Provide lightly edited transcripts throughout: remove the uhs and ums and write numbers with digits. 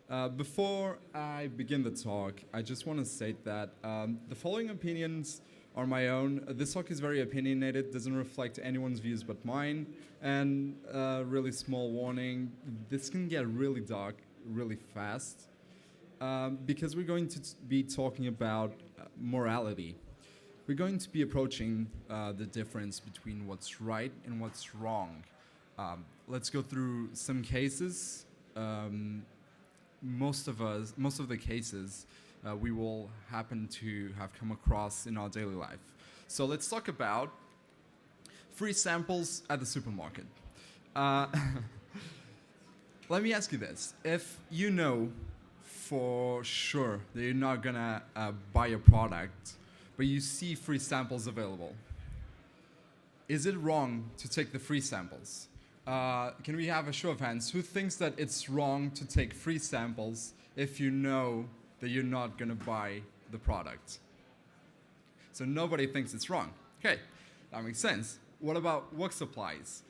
Before I begin the talk, I just want to state that the following opinions are my own. This talk is very opinionated, doesn't reflect anyone's views but mine, and really small warning, this can get really dark really fast because we're going to be talking about morality. We're going to be approaching the difference between what's right and what's wrong. Let's go through some cases. Most of the cases we will happen to have come across in our daily life. So let's talk about free samples at the supermarket. Let me ask you this. If you know for sure that you're not gonna buy a product, but you see free samples available, is it wrong to take the free samples? Can we have a show of hands? Who thinks that it's wrong to take free samples if you know that you're not going to buy the product? So nobody thinks it's wrong. Okay, that makes sense. What about work supplies?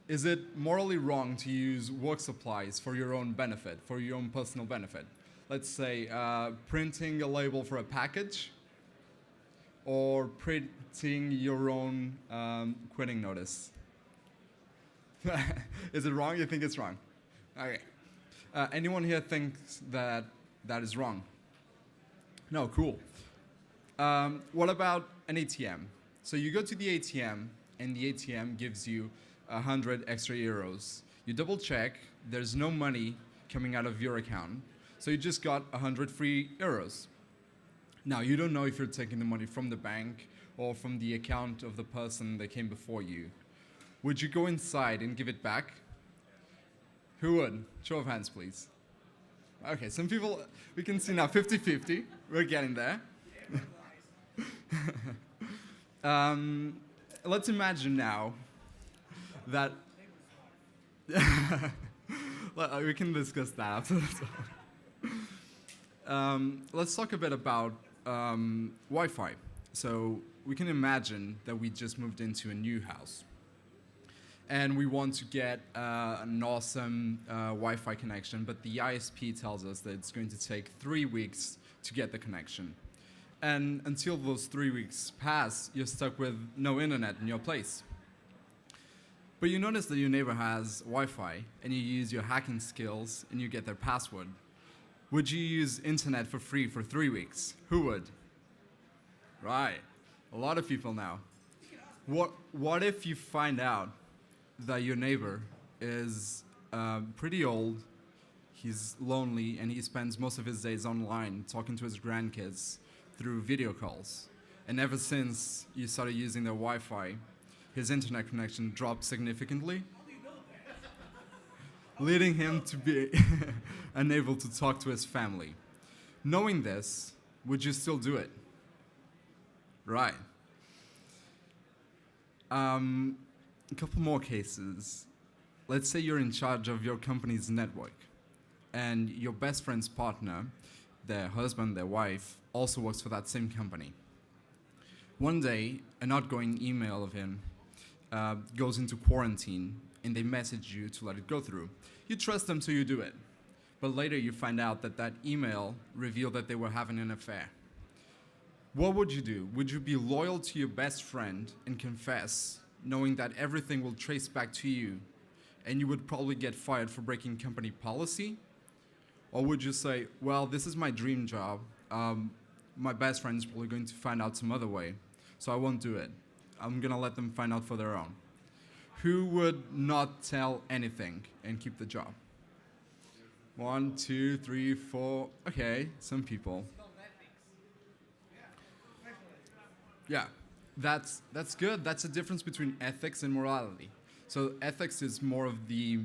Is it morally wrong to use work supplies for your own benefit, for your own personal benefit? Let's say printing a label for a package or printing your own quitting notice. Is it wrong? You think it's wrong? Okay. Anyone here thinks that that is wrong? No, cool. What about an ATM? So you go to the ATM, and the ATM gives you 100 extra euros. You double check, there's no money coming out of your account, so you just got 100 free euros. Now, you don't know if you're taking the money from the bank or from the account of the person that came before you. Would you go inside and give it back? Who would? Show of hands, please. Okay, some people, we can see now 50-50. We're getting there. Let's imagine now that... we can discuss that after the talk. Let's talk a bit about Wi-Fi. So we can imagine that we just moved into a new house. And we want to get an awesome Wi-Fi connection, but the ISP tells us that it's going to take 3 weeks to get the connection. And until those 3 weeks pass, you're stuck with no internet in your place. But you notice that your neighbor has Wi-Fi, and you use your hacking skills, and you get their password. Would you use internet for free for 3 weeks? Who would? Right, a lot of people now. What if you find out that your neighbor is pretty old, he's lonely, and he spends most of his days online talking to his grandkids through video calls. And ever since you started using their Wi-Fi, his internet connection dropped significantly, leading him to be unable to talk to his family. Knowing this, would you still do it? Right. A couple more cases. Let's say you're in charge of your company's network, and your best friend's partner, their husband, their wife, also works for that same company. One day, an outgoing email of him goes into quarantine, and they message you to let it go through. You trust them, so you do it. But later you find out that that email revealed that they were having an affair. What would you do? Would you be loyal to your best friend and confess, knowing that everything will trace back to you, and you would probably get fired for breaking company policy? Or would you say, well, this is my dream job, my best friend's probably going to find out some other way, so I won't do it. I'm gonna let them find out for their own. Who would not tell anything and keep the job? 1, 2, 3, 4, okay, some people. Yeah. That's good. That's a difference between ethics and morality. So ethics is more of the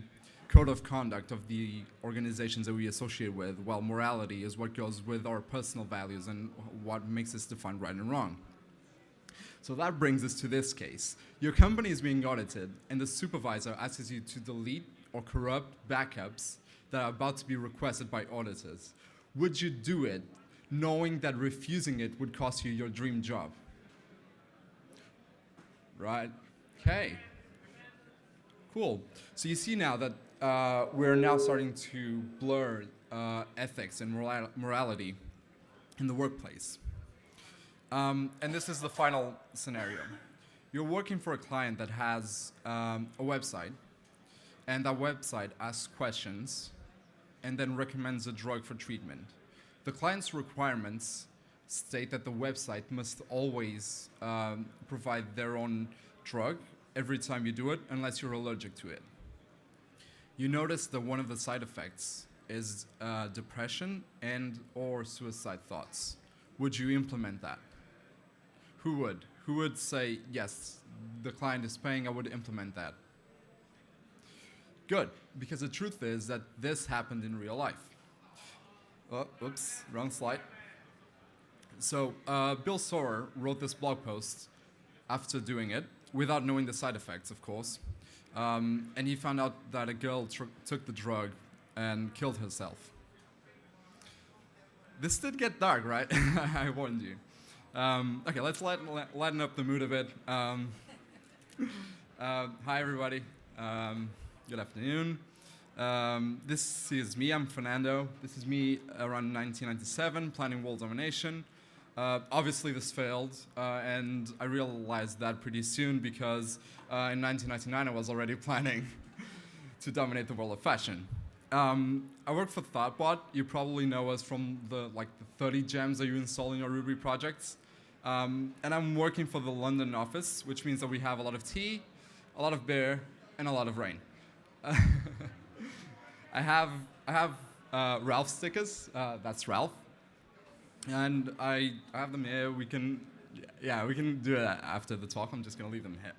code of conduct of the organizations that we associate with, while morality is what goes with our personal values and what makes us define right and wrong. So that brings us to this case. Your company is being audited, and the supervisor asks you to delete or corrupt backups that are about to be requested by auditors. Would you do it, knowing that refusing it would cost you your dream job? Right? Okay. Cool. So you see now that we're now starting to blur ethics and morality in the workplace. And this is the final scenario. You're working for a client that has a website, and that website asks questions and then recommends a drug for treatment. The client's requirements state that the website must always provide their own drug every time you do it, unless you're allergic to it. You notice that one of the side effects is depression and or suicide thoughts. Would you implement that? Who would? Who would say, yes, the client is paying, I would implement that? Good, because the truth is that this happened in real life. Oh, oops, wrong slide. So Bill Sorer wrote this blog post after doing it, without knowing the side effects, of course. And he found out that a girl took the drug and killed herself. This did get dark, right? I warned you. Okay, let's lighten up the mood a bit. Hi, everybody. Good afternoon. This is me. I'm Fernando. This is me around 1997, planning world domination. Obviously, this failed, and I realized that pretty soon because in 1999 I was already planning to dominate the world of fashion. I work for ThoughtBot. You probably know us from the 30 gems that you install in your Ruby projects. And I'm working for the London office, which means that we have a lot of tea, a lot of beer, and a lot of rain. I have Ralph stickers. That's Ralph. And I have them here. We can do it after the talk. I'm just going to leave them here.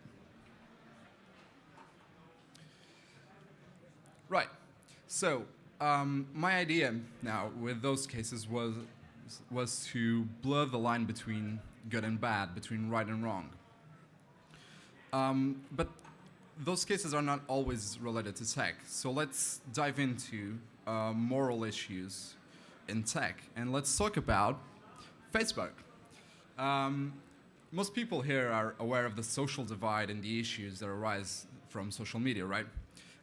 Right. So my idea now with those cases was to blur the line between good and bad, between right and wrong. But those cases are not always related to tech. So let's dive into moral issues in tech, and let's talk about Facebook. Most people here are aware of the social divide and the issues that arise from social media, right?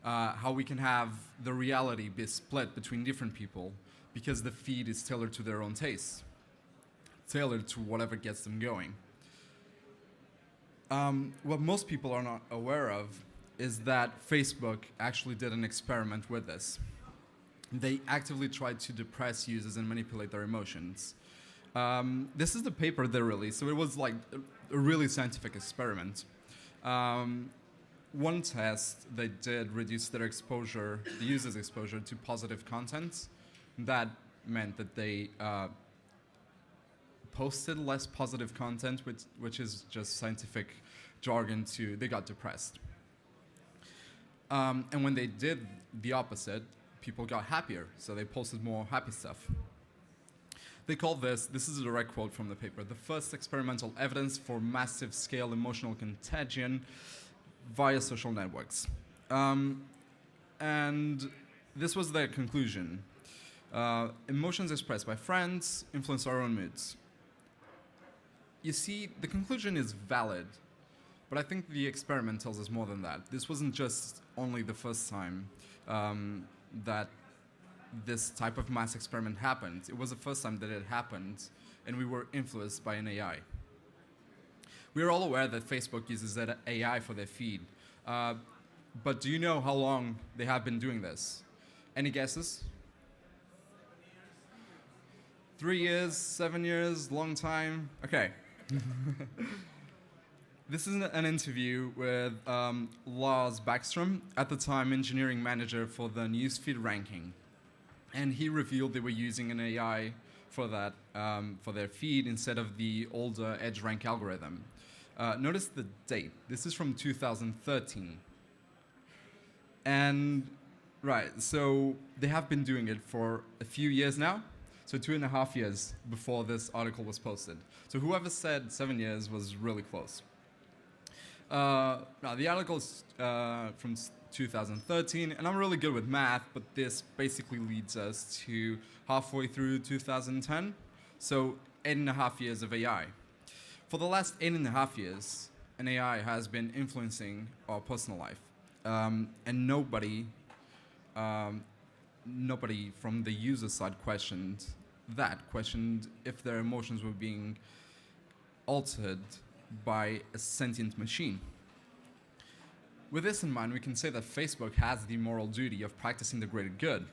How we can have the reality be split between different people because the feed is tailored to their own tastes, tailored to whatever gets them going. What most people are not aware of is that Facebook actually did an experiment with this. They actively tried to depress users and manipulate their emotions. This is the paper they released, so it was like a really scientific experiment. One test, they did reduce their exposure, the user's exposure to positive content. That meant that they posted less positive content, which is just scientific jargon to they got depressed. And when they did the opposite, people got happier, so they posted more happy stuff. They called this is a direct quote from the paper, the first experimental evidence for massive scale emotional contagion via social networks. And this was their conclusion. Emotions expressed by friends influence our own moods. You see, the conclusion is valid, but I think the experiment tells us more than that. This wasn't just only the first time that this type of mass experiment happened. It was the first time that it happened, and we were influenced by an AI. We are all aware that Facebook uses that AI for their feed. But do you know how long they have been doing this? Any guesses? 3 years, 7 years, long time? Okay. This is an interview with Lars Backstrom, at the time engineering manager for the newsfeed ranking. And he revealed they were using an AI for that, for their feed instead of the older EdgeRank algorithm. Notice the date. This is from 2013. And, right, so they have been doing it for a few years now. So 2.5 years before this article was posted. So whoever said 7 years was really close. Now, the article is from 2013, and I'm really good with math, but this basically leads us to halfway through 2010. So 8.5 years of AI. For the last 8.5 years, an AI has been influencing our personal life. And nobody um, nobody from the user side questioned if their emotions were being altered by a sentient machine. With this in mind, we can say that Facebook has the moral duty of practicing the greater good,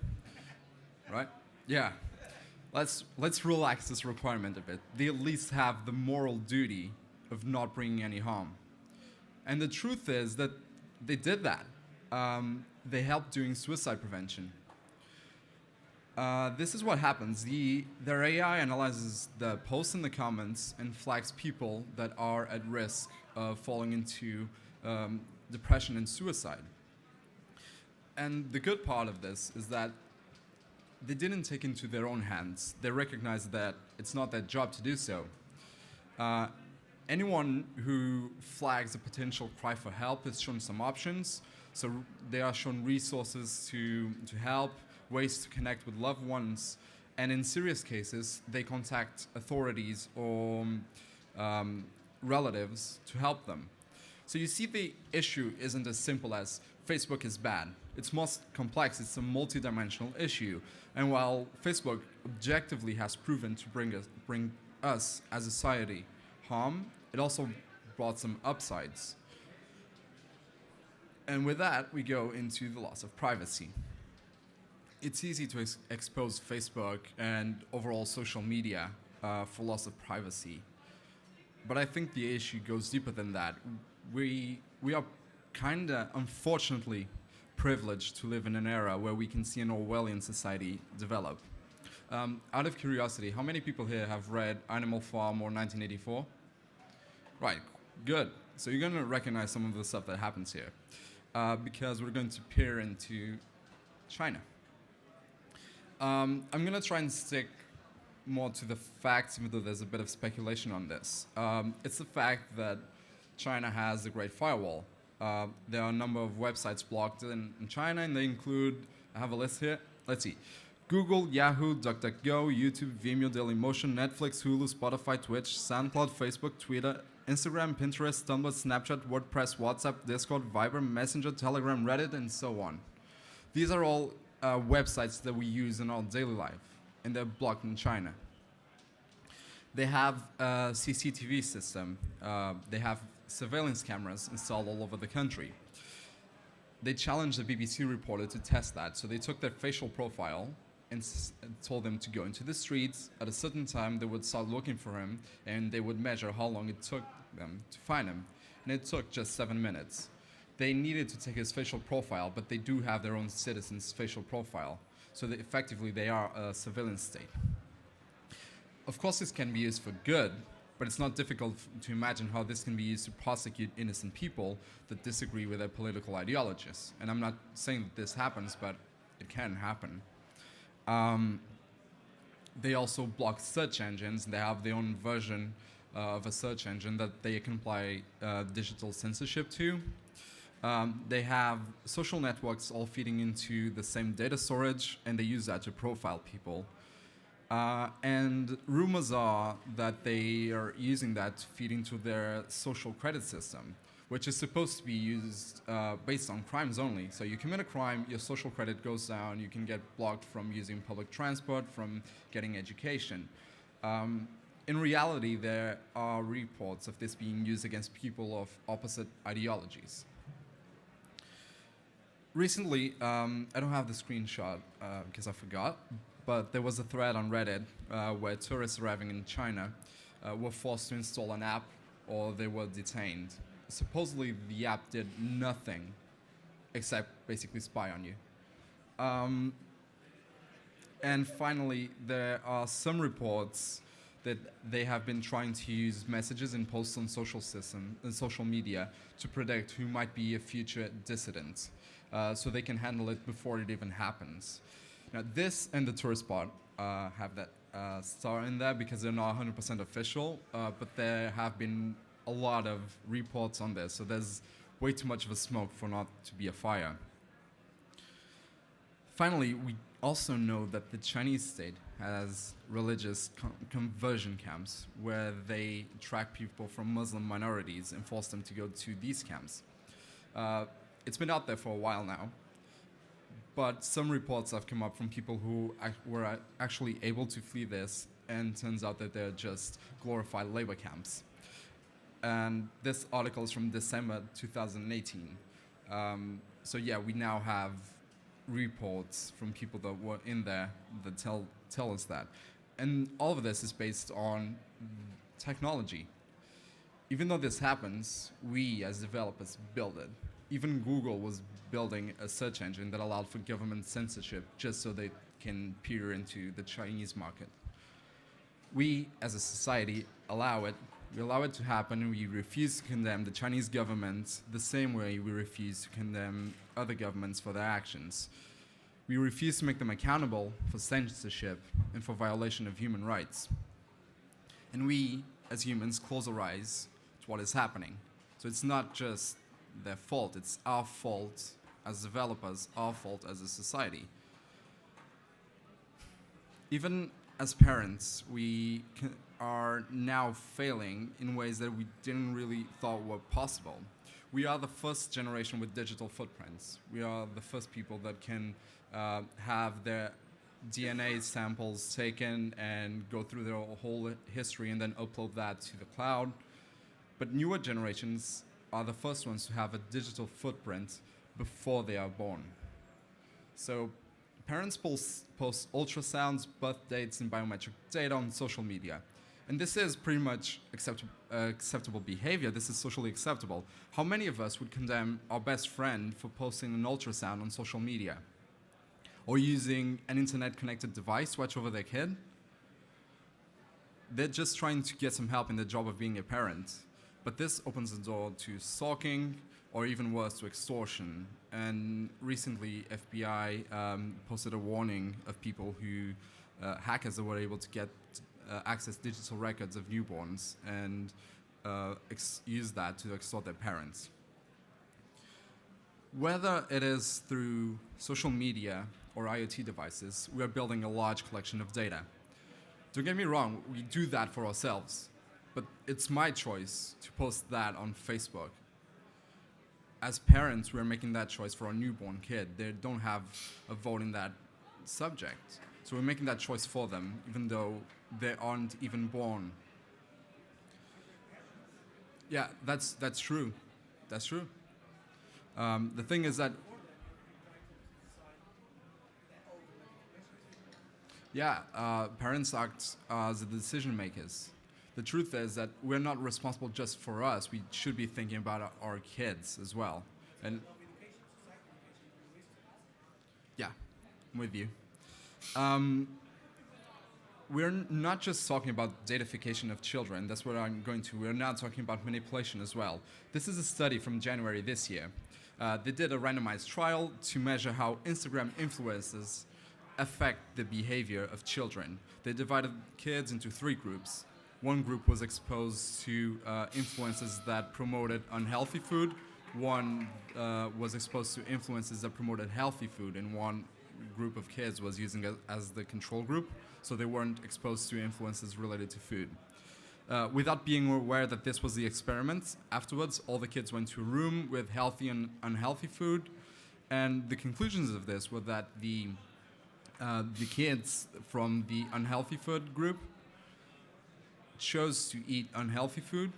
right? Yeah. Let's relax this requirement a bit. They at least have the moral duty of not bringing any harm. And the truth is that they did that. They helped doing suicide prevention. This is what happens. Their AI analyzes the posts in the comments and flags people that are at risk of falling into depression and suicide. And the good part of this is that they didn't take into their own hands. They recognized that it's not their job to do so. Anyone who flags a potential cry for help is shown some options. So they are shown resources to help, ways to connect with loved ones, and in serious cases, they contact authorities or relatives to help them. So you see, the issue isn't as simple as Facebook is bad. It's more complex. It's a multi-dimensional issue. And while Facebook objectively has proven to bring us as a society harm, it also brought some upsides. And with that, we go into the loss of privacy. It's easy to expose Facebook and overall social media for loss of privacy. But I think the issue goes deeper than that. We are kind of, unfortunately, privileged to live in an era where we can see an Orwellian society develop. Out of curiosity, how many people here have read Animal Farm or 1984? Right, good. So you're going to recognize some of the stuff that happens here, because we're going to peer into China. I'm going to try and stick more to the facts, even though there's a bit of speculation on this. It's the fact that China has the Great Firewall. There are a number of websites blocked in China, and they include, I have a list here, let's see, Google, Yahoo, DuckDuckGo, YouTube, Vimeo, Dailymotion, Netflix, Hulu, Spotify, Twitch, SoundCloud, Facebook, Twitter, Instagram, Pinterest, Tumblr, Snapchat, WordPress, WhatsApp, Discord, Viber, Messenger, Telegram, Reddit, and so on. These are all websites that we use in our daily life, and they're blocked in China. They have a CCTV system. They have surveillance cameras installed all over the country. They challenged the BBC reporter to test that, so they took their facial profile and told them to go into the streets. At a certain time, they would start looking for him, and they would measure how long it took them to find him. And it took just 7 minutes. They needed to take his facial profile, but they do have their own citizens' facial profile. So effectively, they are a surveillance state. Of course, this can be used for good, but it's not difficult to imagine how this can be used to prosecute innocent people that disagree with their political ideologies. And I'm not saying that this happens, but it can happen. They also block search engines. They have their own version of a search engine that they can apply digital censorship to. They have social networks all feeding into the same data storage, and they use that to profile people. And rumors are that they are using that to feed into their social credit system, which is supposed to be used based on crimes only. So you commit a crime, your social credit goes down, you can get blocked from using public transport, from getting education. In reality, there are reports of this being used against people of opposite ideologies. Recently, I don't have the screenshot because I forgot, but there was a thread on Reddit where tourists arriving in China were forced to install an app or they were detained. Supposedly, the app did nothing except basically spy on you. And finally, there are some reports that they have been trying to use messages and posts on social media to predict who might be a future dissident, so they can handle it before it even happens. Now, this and the tourist part have that star in there because they're not 100% official, but there have been a lot of reports on this, so there's way too much of a smoke for not to be a fire. Finally, we also know that the Chinese state has religious conversion camps where they track people from Muslim minorities and force them to go to these camps. It's been out there for a while now, But some reports have come up from people who were actually able to flee this, and turns out that they're just glorified labor camps. And this article is from December 2018. So yeah, we now have reports from people that were in there that tell us that. And all of this is based on technology. Even though this happens, we as developers build it. Even Google was building a search engine that allowed for government censorship just so they can peer into the Chinese market. We, as a society, allow it. We allow it to happen, and we refuse to condemn the Chinese government the same way we refuse to condemn other governments for their actions. We refuse to make them accountable for censorship and for violation of human rights. And we, as humans, close our eyes to what is happening. So it's not just their fault, it's our fault as developers, our fault as a society. Even as parents, we are now failing in ways that we didn't really thought were possible. We are the first generation with digital footprints. We are the first people that can have their DNA samples taken and go through their whole history and then upload that to the cloud. But newer generations are the first ones to have a digital footprint before they are born. So parents post ultrasounds, birth dates, and biometric data on social media. And this is pretty much acceptable behavior. This is socially acceptable. How many of us would condemn our best friend for posting an ultrasound on social media? Or using an internet-connected device to watch over their kid? They're just trying to get some help in the job of being a parent. But this opens the door to stalking, or even worse, to extortion. And recently, FBI posted a warning of people who, hackers that were able to get access digital records of newborns and use that to extort their parents. Whether it is through social media or IoT devices, we are building a large collection of data. Don't get me wrong, we do that for ourselves, but it's my choice to post that on Facebook. As parents, we're making that choice for our newborn kid. They don't have a vote in that subject. So we're making that choice for them, even though they aren't even born. Yeah, that's true. That's true. The thing is that, parents act as the decision makers. The truth is that we're not responsible just for us. We should be thinking about our kids as well. And yeah, I'm with you. We're not just talking about datafication of children. That's what I'm going to. We're now talking about manipulation as well. This is a study from January this year. They did a randomized trial to measure how Instagram influencers affect the behavior of children. They divided kids into 3 groups. One group was exposed to influences that promoted unhealthy food. One was exposed to influences that promoted healthy food, and one group of kids was using it as the control group, so they weren't exposed to influences related to food. Without being aware that this was the experiment, afterwards all the kids went to a room with healthy and unhealthy food, and the conclusions of this were that the kids from the unhealthy food group chose to eat unhealthy food,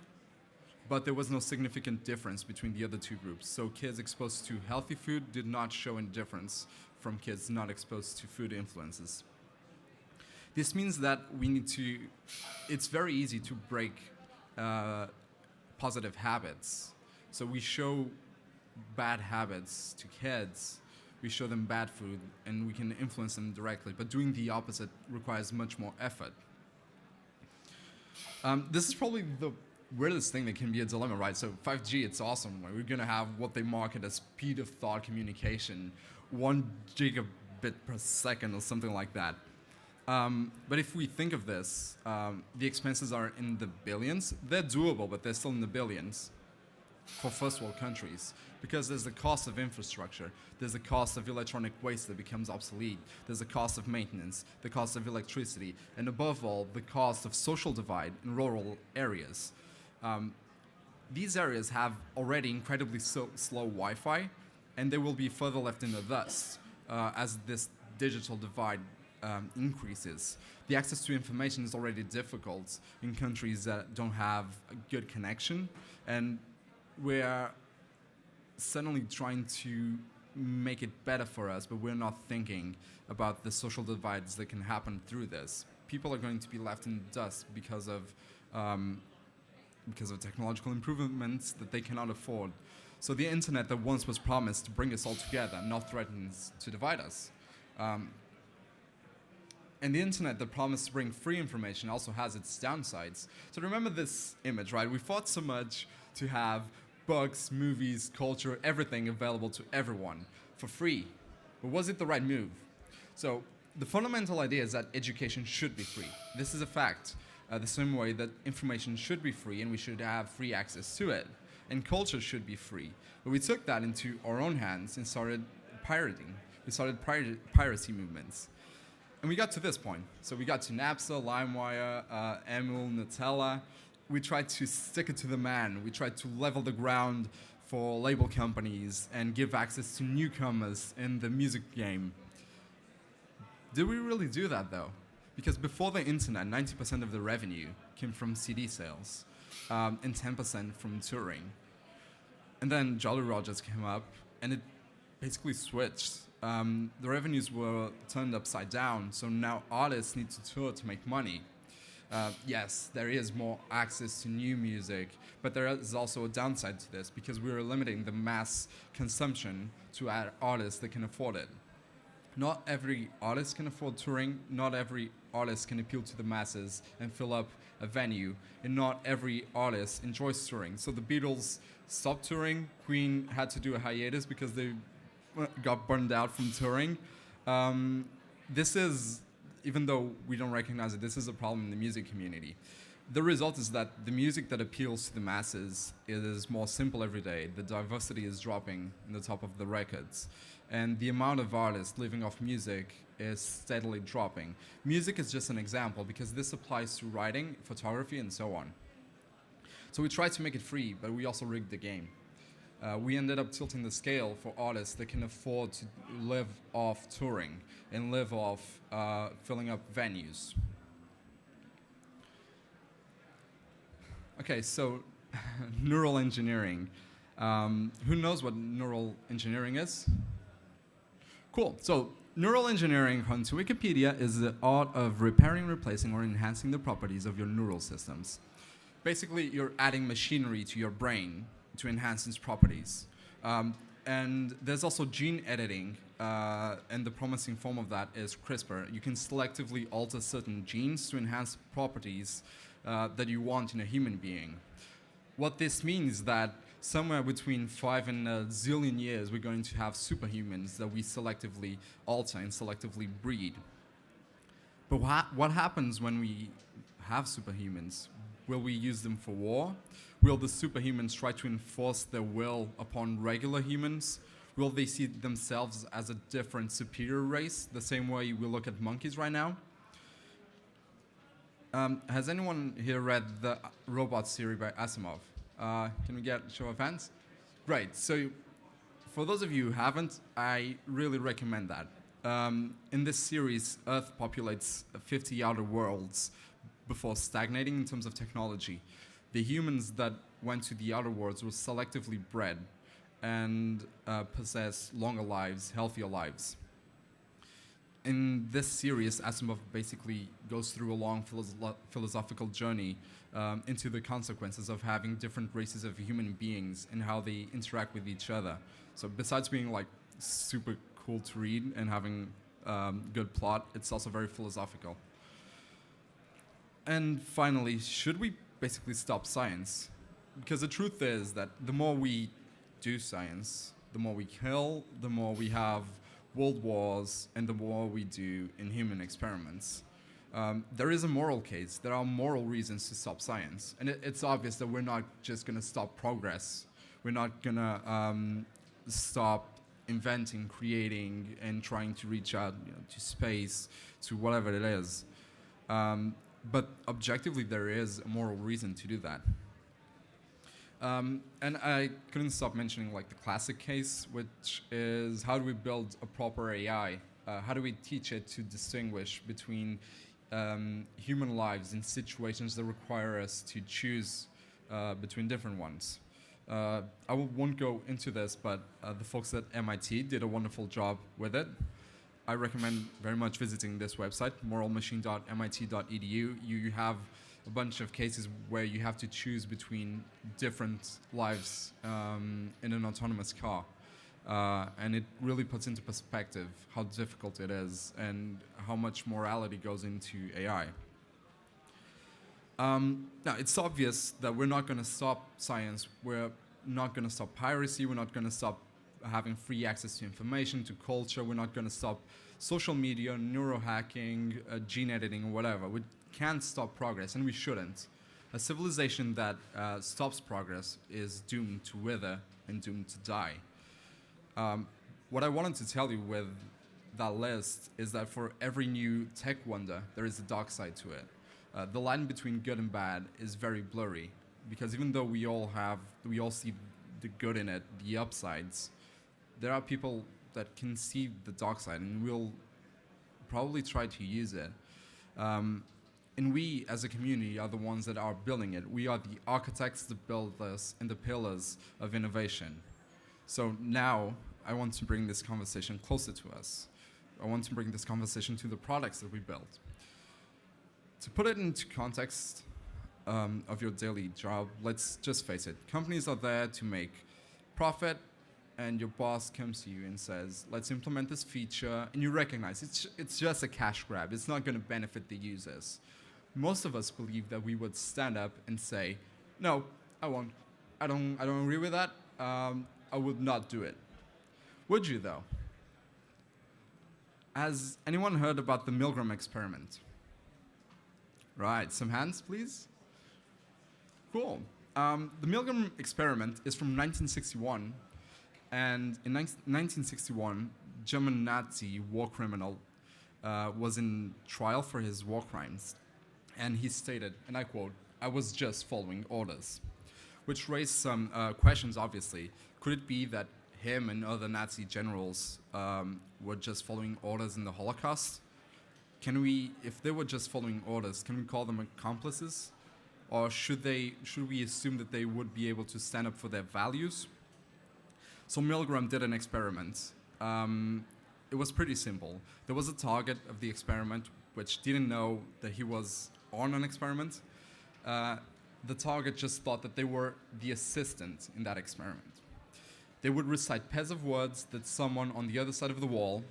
but there was no significant difference between the other 2 groups. So kids exposed to healthy food did not show any difference from kids not exposed to food influences. This means that it's very easy to break positive habits. So we show bad habits to kids, we show them bad food, and we can influence them directly, but doing the opposite requires much more effort. This is probably the weirdest thing that can be a dilemma, right? So 5G, it's awesome. We're going to have what they market as speed of thought communication, 1 gigabit per second or something like that. But if we think of this, the expenses are in the billions. They're doable, but they're still in the billions for first world countries, because there's the cost of infrastructure, there's the cost of electronic waste that becomes obsolete, there's the cost of maintenance, the cost of electricity, and above all, the cost of social divide in rural areas. These areas have already incredibly slow Wi-Fi, and they will be further left in the dust. as this digital divide increases. The access to information is already difficult in countries that don't have a good connection, and we're suddenly trying to make it better for us, but we're not thinking about the social divides that can happen through this. People are going to be left in the dust because of technological improvements that they cannot afford. So the internet that once was promised to bring us all together now threatens to divide us. And the internet that promised to bring free information also has its downsides. So remember this image, right? We fought so much to have books, movies, culture, everything available to everyone for free. But was it the right move? So the fundamental idea is that education should be free. This is a fact. The same way that information should be free and we should have free access to it. And culture should be free. But we took that into our own hands and started pirating. We started piracy movements. And we got to this point. So we got to Napster, LimeWire, Emul, Nutella. We tried to stick it to the man. We tried to level the ground for label companies and give access to newcomers in the music game. Did we really do that, though? Because before the internet, 90% of the revenue came from CD sales and 10% from touring. And then Jolly Rogers came up, and it basically switched. The revenues were turned upside down, so now artists need to tour to make money. Yes, there is more access to new music, but there is also a downside to this because we are limiting the mass consumption to artists that can afford it. Not every artist can afford touring, not every artist can appeal to the masses and fill up a venue, and not every artist enjoys touring. So the Beatles stopped touring, Queen had to do a hiatus because they got burned out from touring. This is, even though we don't recognize it, this is a problem in the music community. The result is that the music that appeals to the masses is more simple every day. The diversity is dropping in the top of the records. And the amount of artists living off music is steadily dropping. Music is just an example because this applies to writing, photography, and so on. So we tried to make it free, but we also rigged the game. We ended up tilting the scale for artists that can afford to live off touring and live off filling up venues. Okay, so neural engineering. Who knows what neural engineering is? Cool. So neural engineering, according to Wikipedia, is the art of repairing, replacing, or enhancing the properties of your neural systems. Basically, you're adding machinery to your brain to enhance its properties. And there's also gene editing, and the promising form of that is CRISPR. You can selectively alter certain genes to enhance properties that you want in a human being. What this means is that somewhere between 5 and a zillion years, we're going to have superhumans that we selectively alter and selectively breed. But what happens when we have superhumans? Will we use them for war? Will the superhumans try to enforce their will upon regular humans? Will they see themselves as a different, superior race, the same way we look at monkeys right now? Has anyone here read the Robot series by Asimov? Can we get a show of hands? Great. So for those of you who haven't, I really recommend that. In this series, Earth populates 50 outer worlds before stagnating in terms of technology. The humans that went to the outer worlds were selectively bred and possess longer lives, healthier lives. In this series, Asimov basically goes through a long philosophical journey into the consequences of having different races of human beings and how they interact with each other. So besides being like super cool to read and having good plot, it's also very philosophical. And finally, should we basically stop science? Because the truth is that the more we do science, the more we kill, the more we have world wars, and the more we do inhuman experiments. There is a moral case. There are moral reasons to stop science. And it's obvious that we're not just going to stop progress. We're not going to stop inventing, creating, and trying to reach out to space, to whatever it is. But objectively, there is a moral reason to do that. And I couldn't stop mentioning like the classic case, which is how do we build a proper AI? How do we teach it to distinguish between human lives in situations that require us to choose between different ones? Won't go into this, but the folks at MIT did a wonderful job with it. I recommend very much visiting this website, moralmachine.mit.edu. You have a bunch of cases where you have to choose between different lives in an autonomous car. And it really puts into perspective how difficult it is and how much morality goes into AI. Now, it's obvious that we're not going to stop science. We're not going to stop piracy. We're not going to stop having free access to information, to culture. We're not going to stop social media, neurohacking, gene editing, or whatever. We can't stop progress, and we shouldn't. A civilization that stops progress is doomed to wither and doomed to die. What I wanted to tell you with that list is that for every new tech wonder, there is a dark side to it. The line between good and bad is very blurry, because even though we all see the good in it, the upsides, there are people that can see the dark side and will probably try to use it. And we, as a community, are the ones that are building it. We are the architects, the builders, and the pillars of innovation. So now, I want to bring this conversation closer to us. I want to bring this conversation to the products that we build. To put it into context of your daily job, let's just face it. Companies are there to make profit, and your boss comes to you and says, let's implement this feature, and you recognize it's just a cash grab. It's not going to benefit the users. Most of us believe that we would stand up and say, no, I won't. I don't agree with that. I would not do it. Would you, though? Has anyone heard about the Milgram Experiment? Right, some hands, please. Cool. The Milgram Experiment is from 1961, and in 1961, German Nazi war criminal was in trial for his war crimes, and he stated, and I quote, "I was just following orders," which raised some questions, obviously. Could it be that him and other Nazi generals were just following orders in the Holocaust? If they were just following orders, can we call them accomplices? Or should we assume that they would be able to stand up for their values? So Milgram did an experiment. It was pretty simple. There was a target of the experiment which didn't know that he was on an experiment. The target just thought that they were the assistant in that experiment. They would recite pairs of words that someone on the other side of the wall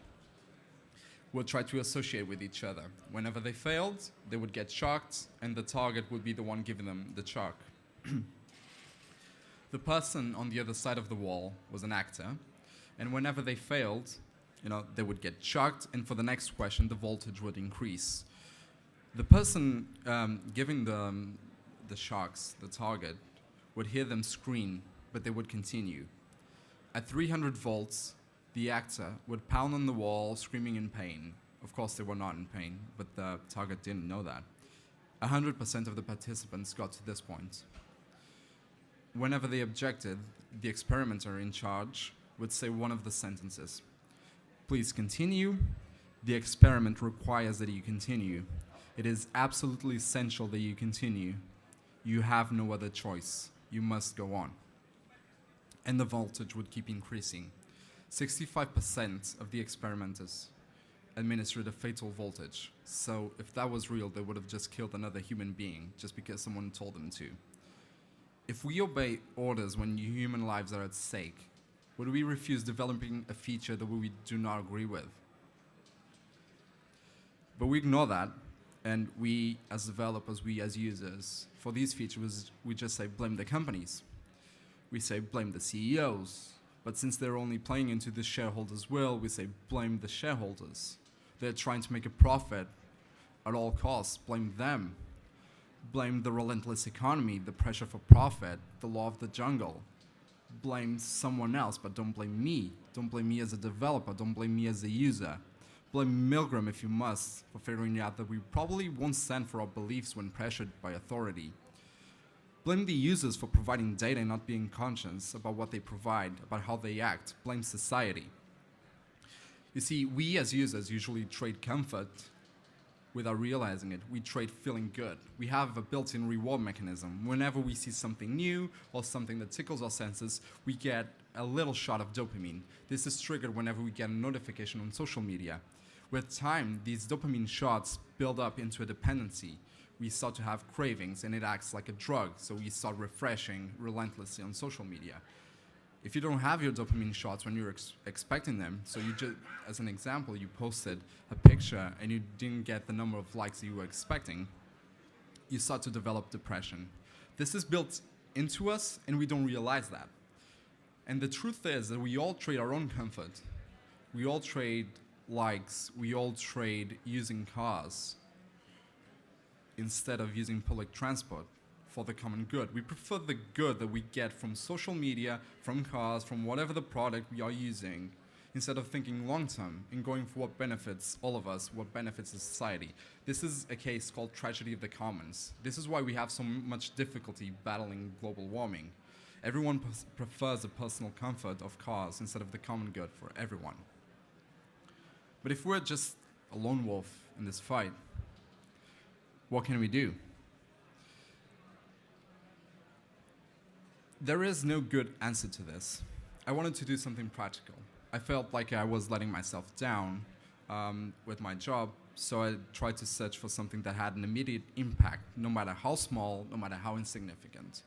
would try to associate with each other. Whenever they failed, they would get shocked, and the target would be the one giving them the shock. The person on the other side of the wall was an actor, and whenever they failed, they would get shocked, and for the next question, the voltage would increase. The person giving the shocks, the target, would hear them scream, but they would continue. At 300 volts, the actor would pound on the wall, screaming in pain. Of course, they were not in pain, but the target didn't know that. 100% of the participants got to this point. Whenever they objected, the experimenter in charge would say one of the sentences. Please continue. The experiment requires that you continue. It is absolutely essential that you continue. You have no other choice. You must go on. And the voltage would keep increasing. 65% of the experimenters administered a fatal voltage. So if that was real, they would have just killed another human being just because someone told them to. If we obey orders when human lives are at stake, would we refuse developing a feature that we do not agree with? But we ignore that, and we as developers, we as users, for these features, we just say blame the companies. We say blame the CEOs. But since they're only playing into the shareholders' will, we say blame the shareholders. They're trying to make a profit at all costs. Blame them. Blame the relentless economy, the pressure for profit, the law of the jungle. Blame someone else, but don't blame me. Don't blame me as a developer. Don't blame me as a user. Blame Milgram if you must for figuring out that we probably won't stand for our beliefs when pressured by authority. Blame the users for providing data and not being conscious about what they provide, about how they act. Blame society. You see, we as users usually trade comfort without realizing it. We trade feeling good. We have a built-in reward mechanism. Whenever we see something new or something that tickles our senses, we get a little shot of dopamine. This is triggered whenever we get a notification on social media. With time, these dopamine shots build up into a dependency. We start to have cravings, and it acts like a drug, so we start refreshing relentlessly on social media. If you don't have your dopamine shots when you're expecting them, so you just, as an example, you posted a picture and you didn't get the number of likes you were expecting, you start to develop depression. This is built into us, and we don't realize that. And the truth is that we all trade our own comfort. We all trade likes. We all trade using cars instead of using public transport for the common good. We prefer the good that we get from social media, from cars, from whatever the product we are using, instead of thinking long-term and going for what benefits all of us, what benefits the society. This is a case called tragedy of the commons. This is why we have so much difficulty battling global warming. Everyone prefers the personal comfort of cars instead of the common good for everyone. But if we're just a lone wolf in this fight, what can we do? There is no good answer to this. I wanted to do something practical. I felt like I was letting myself down with my job, so I tried to search for something that had an immediate impact, no matter how small, no matter how insignificant.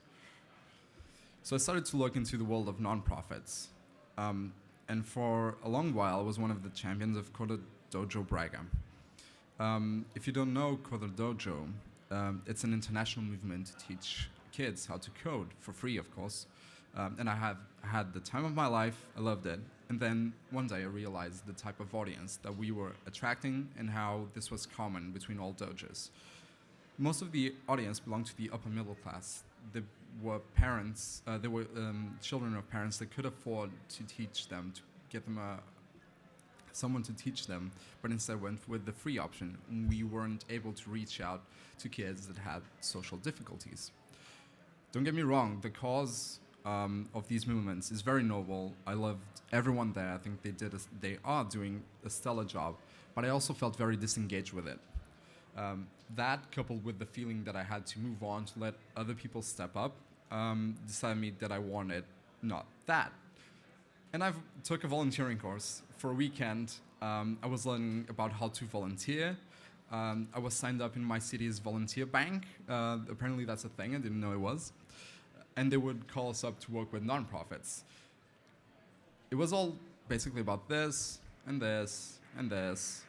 So I started to look into the world of nonprofits. And for a long while, I was one of the champions of Coder Dojo Braga. If you don't know Coder Dojo, it's an international movement to teach kids how to code for free, of course. And I have had the time of my life. I loved it. And then one day I realized the type of audience that we were attracting and how this was common between all dojos. Most of the audience belonged to the upper middle class. They were parents, they were children of parents that could afford to teach them, to get them someone to teach them, but instead went with the free option. We weren't able to reach out to kids that had social difficulties. Don't get me wrong, the cause of these movements is very noble. I loved everyone there. I think they are doing a stellar job, but I also felt very disengaged with it. That, coupled with the feeling that I had to move on to let other people step up, decided me that I wanted not that. And I took a volunteering course. For a weekend, I was learning about how to volunteer. I was signed up in my city's volunteer bank. Apparently that's a thing, I didn't know it was. And they would call us up to work with nonprofits. It was all basically about this, and this, and this.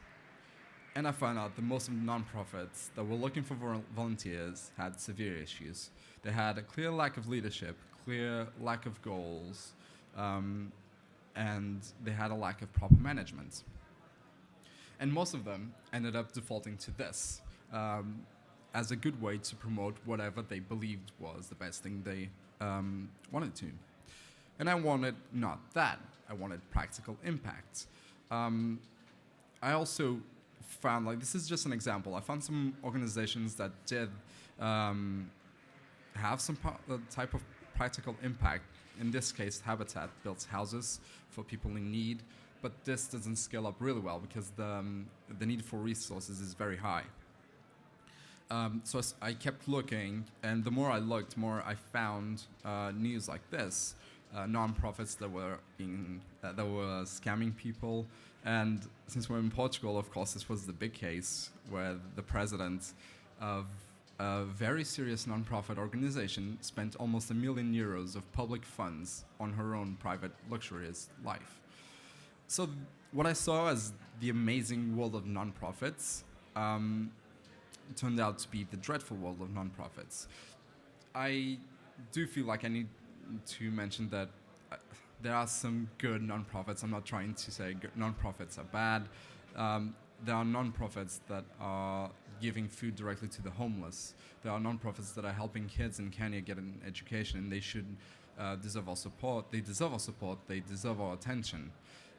And I found out that most of the nonprofits that were looking for volunteers had severe issues. They had a clear lack of leadership, clear lack of goals, and they had a lack of proper management. And most of them ended up defaulting to this as a good way to promote whatever they believed was the best thing they wanted to. And I wanted not that. I wanted practical impact. I also found, like, this is just an example, I found some organizations that did have some type of practical impact. In this case, Habitat builds houses for people in need, but this doesn't scale up really well because the need for resources is very high. So I kept looking, and the more I looked, more I found news like this, nonprofits that were scamming people. And since we're in Portugal, of course, this was the big case where the president of a very serious nonprofit organization spent almost €1 million of public funds on her own private luxurious life. So what I saw as the amazing world of nonprofits turned out to be the dreadful world of nonprofits. I do feel like I need to mention that there are some good nonprofits. I'm not trying to say nonprofits are bad. There are nonprofits that are giving food directly to the homeless. There are nonprofits that are helping kids in Kenya get an education, and they should deserve our support. They deserve our support. They deserve our attention.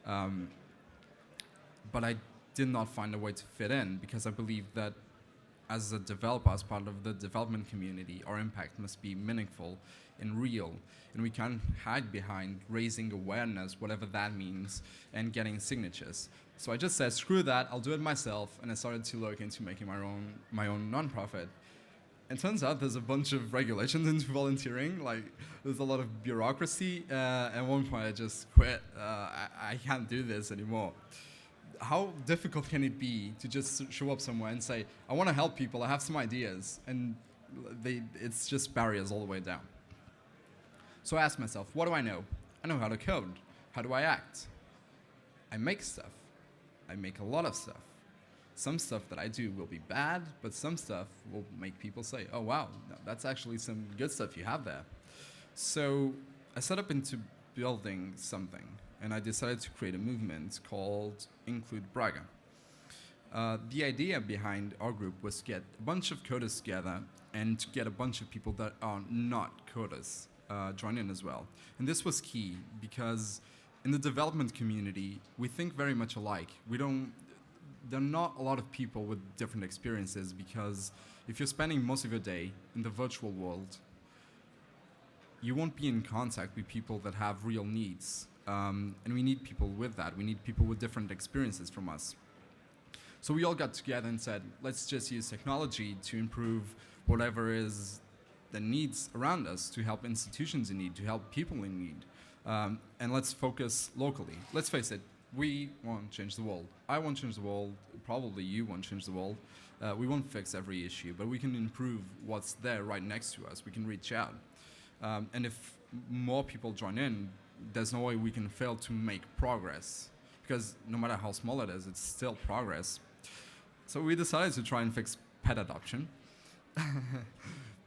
But I did not find a way to fit in because I believe that as a developer, as part of the development community, our impact must be meaningful and real. And we can't hide behind raising awareness, whatever that means, and getting signatures. So I just said, screw that, I'll do it myself, and I started to look into making my own nonprofit. And turns out there's a bunch of regulations into volunteering. Like, there's a lot of bureaucracy. At one point, I just quit. I can't do this anymore. How difficult can it be to just show up somewhere and say, I want to help people, I have some ideas, and it's just barriers all the way down. So I asked myself, what do I know? I know how to code. How do I act? I make stuff. I make a lot of stuff. Some stuff that I do will be bad, but some stuff will make people say, oh wow, that's actually some good stuff you have there. So I set up into building something, and I decided to create a movement called Include Braga. The idea behind our group was to get a bunch of coders together and to get a bunch of people that are not coders join in as well. And this was key because in the development community, we think very much alike. There are not a lot of people with different experiences, because if you're spending most of your day in the virtual world, you won't be in contact with people that have real needs. And we need people with that. We need people with different experiences from us. So we all got together and said, let's just use technology to improve whatever is the needs around us, to help institutions in need, to help people in need. And let's focus locally. Let's face it, we won't change the world. I won't change the world. Probably you won't change the world. We won't fix every issue, but we can improve what's there right next to us. We can reach out. And if more people join in, there's no way we can fail to make progress, because no matter how small it is, it's still progress. So we decided to try and fix pet adoption.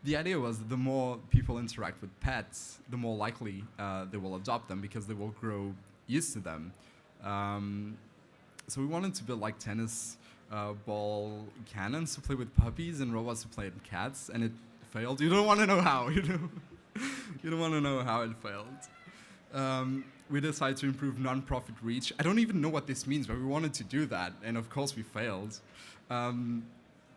The idea was the more people interact with pets, the more likely they will adopt them, because they will grow used to them. So we wanted to build like tennis ball cannons to play with puppies and robots to play with cats, and it failed. You don't want to know how, you know? You don't want to know how it failed. We decided to improve non-profit reach. I don't even know what this means, but we wanted to do that, and of course we failed. And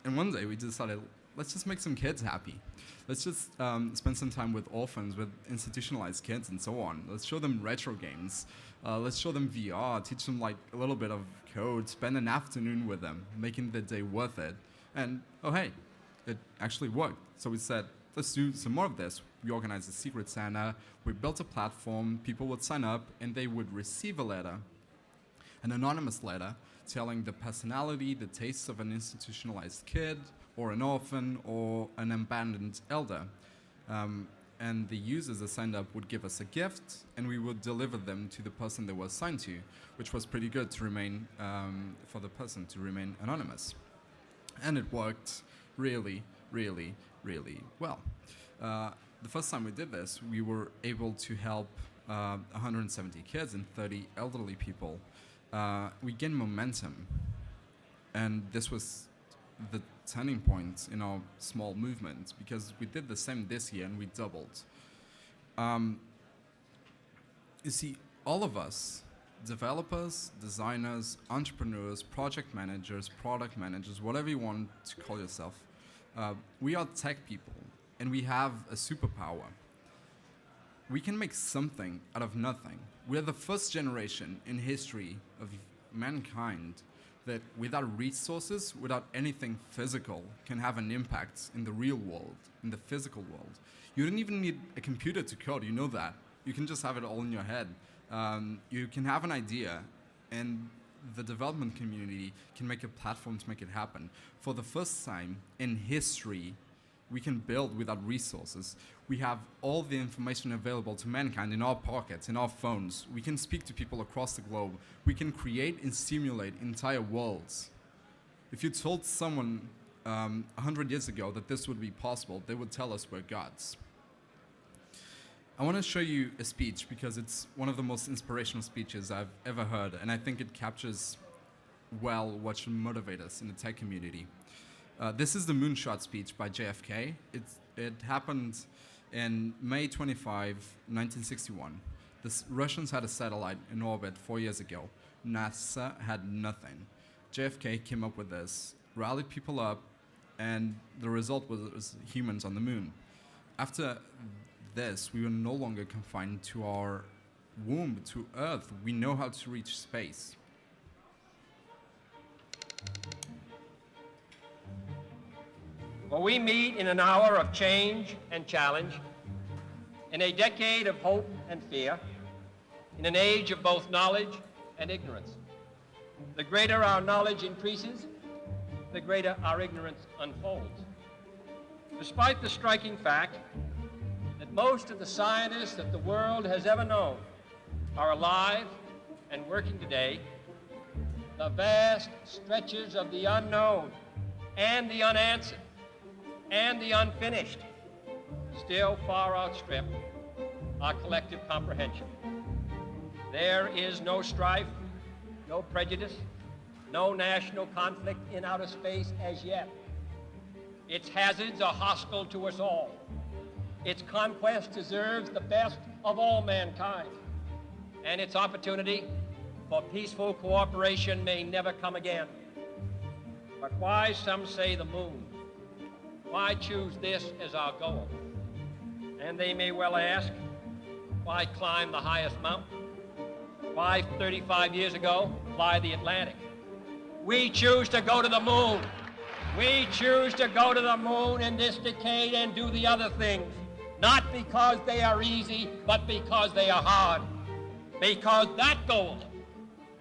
one day we decided, let's just make some kids happy. Let's just spend some time with orphans, with institutionalized kids and so on. Let's show them retro games. Let's show them VR, teach them like a little bit of code, spend an afternoon with them, making the day worth it. And oh hey, it actually worked. So we said, let's do some more of this. We organized a Secret Santa. We built a platform. People would sign up and they would receive a letter, an anonymous letter, telling the personality, the tastes of an institutionalized kid, or an orphan, or an abandoned elder. And the users that signed up would give us a gift, and we would deliver them to the person they were assigned to, which was pretty good to remain, for the person to remain anonymous. And it worked really, really, really well. The first time we did this, we were able to help 170 kids and 30 elderly people. We gained momentum, and this was the turning point in our small movement, because we did the same this year and we doubled. You see, all of us, developers, designers, entrepreneurs, project managers, product managers, whatever you want to call yourself, we are tech people, and we have a superpower. We can make something out of nothing. We're the first generation in history of mankind that without resources, without anything physical, can have an impact in the real world, in the physical world. You don't even need a computer to code, you know that. You can just have it all in your head. You can have an idea, and the development community can make a platform to make it happen. For the first time in history, we can build without resources. We have all the information available to mankind in our pockets, in our phones. We can speak to people across the globe. We can create and stimulate entire worlds. If you told someone 100 years ago that this would be possible, they would tell us we're gods. I want to show you a speech because it's one of the most inspirational speeches I've ever heard, and I think it captures well what should motivate us in the tech community. This is the Moonshot Speech by JFK. It happened in May 25, 1961. The Russians had a satellite in orbit 4 years ago. NASA had nothing. JFK came up with this, rallied people up, and the result was humans on the moon. After this, we were no longer confined to our womb, to Earth. We know how to reach space. For we meet in an hour of change and challenge, in a decade of hope and fear, in an age of both knowledge and ignorance. The greater our knowledge increases, the greater our ignorance unfolds. Despite the striking fact that most of the scientists that the world has ever known are alive and working today, the vast stretches of the unknown and the unanswered and the unfinished still far outstrip our collective comprehension. There is no strife, no prejudice, no national conflict in outer space as yet. Its hazards are hostile to us all. Its conquest deserves the best of all mankind, and its opportunity for peaceful cooperation may never come again. But why, some say, the moon? Why choose this as our goal? And they may well ask, why climb the highest mountain? Why, 35 years ago, fly the Atlantic? We choose to go to the moon. We choose to go to the moon in this decade and do the other things, not because they are easy, but because they are hard. Because that goal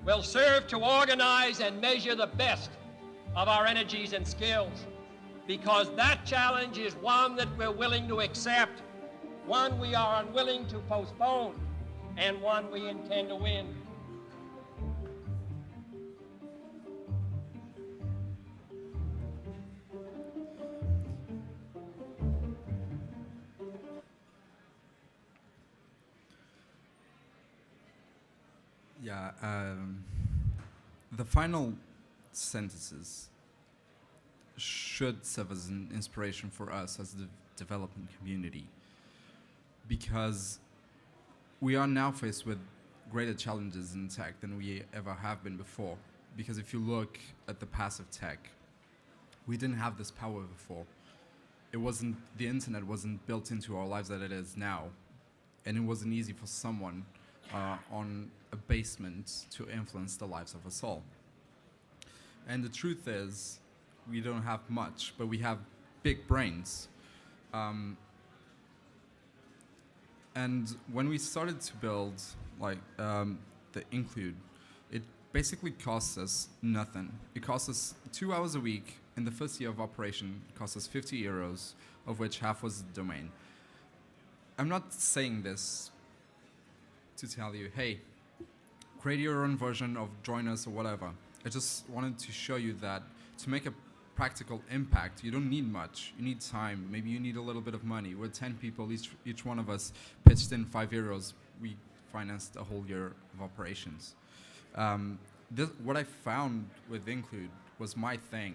will serve to organize and measure the best of our energies and skills. Because that challenge is one that we're willing to accept, one we are unwilling to postpone, and one we intend to win. Yeah, the final sentences should serve as an inspiration for us as the development community, because we are now faced with greater challenges in tech than we ever have been before. Because if you look at the past of tech, we didn't have this power before. The internet wasn't built into our lives that it is now, and it wasn't easy for someone on a basement to influence the lives of us all. And the truth is, we don't have much, but we have big brains. And when we started to build the Include, it basically cost us nothing. It cost us 2 hours a week. In the first year of operation, it cost us 50 euros, of which half was the domain. I'm not saying this to tell you, hey, create your own version of Join Us or whatever. I just wanted to show you that to make a practical impact, you don't need much. You need time. Maybe you need a little bit of money. We're 10 people. Each one of us pitched in 5 euros. We financed a whole year of operations. What I found with Include was my thing.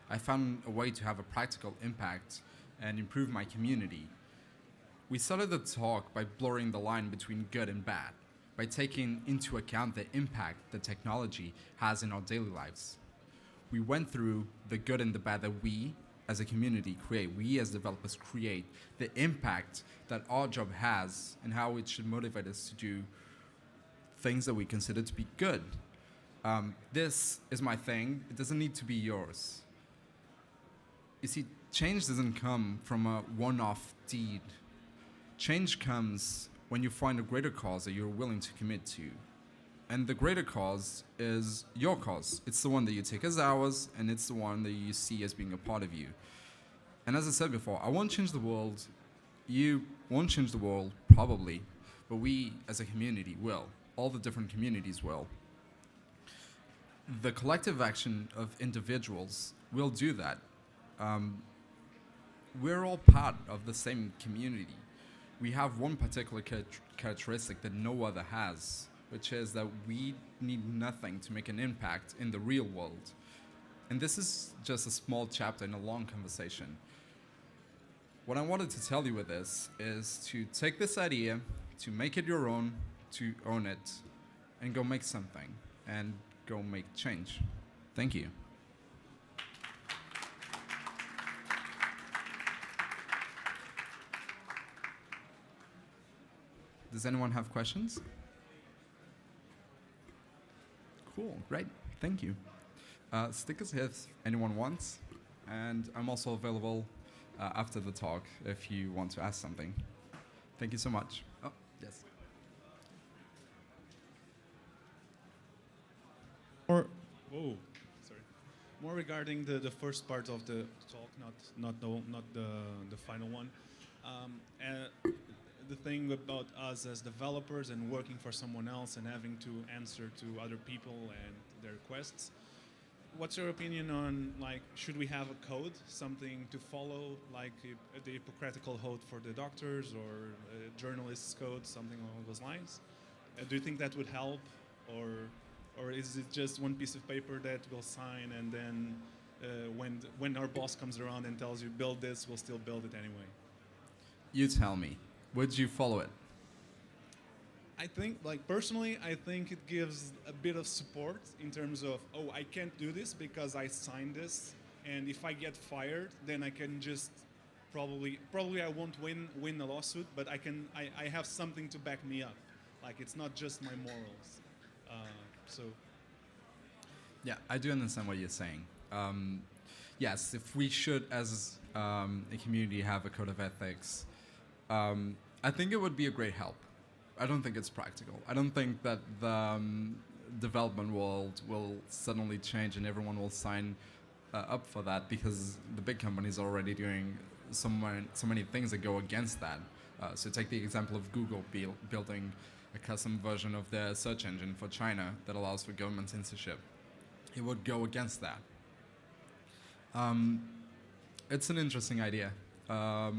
I found a way to have a practical impact and improve my community. We started the talk by blurring the line between good and bad, by taking into account the impact that technology has in our daily lives. We went through the good and the bad that we as a community create, we as developers create, the impact that our job has and how it should motivate us to do things that we consider to be good. This is my thing. It doesn't need to be yours. You see, change doesn't come from a one-off deed. Change comes when you find a greater cause that you're willing to commit to. And the greater cause is your cause. It's the one that you take as ours, and it's the one that you see as being a part of you. And as I said before, I won't change the world. You won't change the world, probably, but we as a community will. All the different communities will. The collective action of individuals will do that. We're all part of the same community. We have one particular characteristic that no other has, which is that we need nothing to make an impact in the real world. And this is just a small chapter in a long conversation. What I wanted to tell you with this is to take this idea, to make it your own, to own it, and go make something, and go make change. Thank you. Does anyone have questions? Cool, great, thank you. Stickers if anyone wants, and I'm also available after the talk if you want to ask something. Thank you so much. Oh, yes. More, whoa, sorry. More regarding the first part of the talk, not the final one. The thing about us as developers and working for someone else and having to answer to other people and their requests. What's your opinion on, like, should we have a code, something to follow, like the Hippocratical oath for the doctors or a journalist's code, something along those lines? Do you think that would help, or is it just one piece of paper that we'll sign and then when our boss comes around and tells you build this, we'll still build it anyway? You tell me, would you follow it? I think, like, personally, I think it gives a bit of support in terms of, oh, I can't do this because I signed this, and if I get fired, then I can just probably I won't win the lawsuit, but I have something to back me up. Like, it's not just my morals. So. Yeah, I do understand what you're saying. Yes, if we should, as a community, have a code of ethics, I think it would be a great help. I don't think it's practical. I don't think that the development world will suddenly change and everyone will sign up for that, because the big companies are already doing so many things that go against that. So take the example of Google building a custom version of their search engine for China that allows for government censorship. It would go against that. It's an interesting idea. I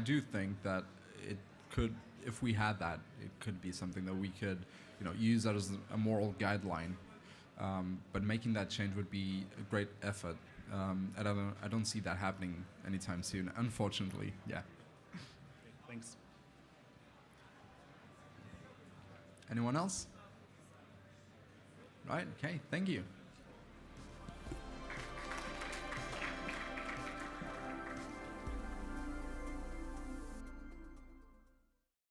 do think that it could, if we had that, it could be something that we could, use that as a moral guideline. But making that change would be a great effort. I don't see that happening anytime soon, unfortunately. Yeah. Okay, thanks. Anyone else? Right. Okay. Thank you.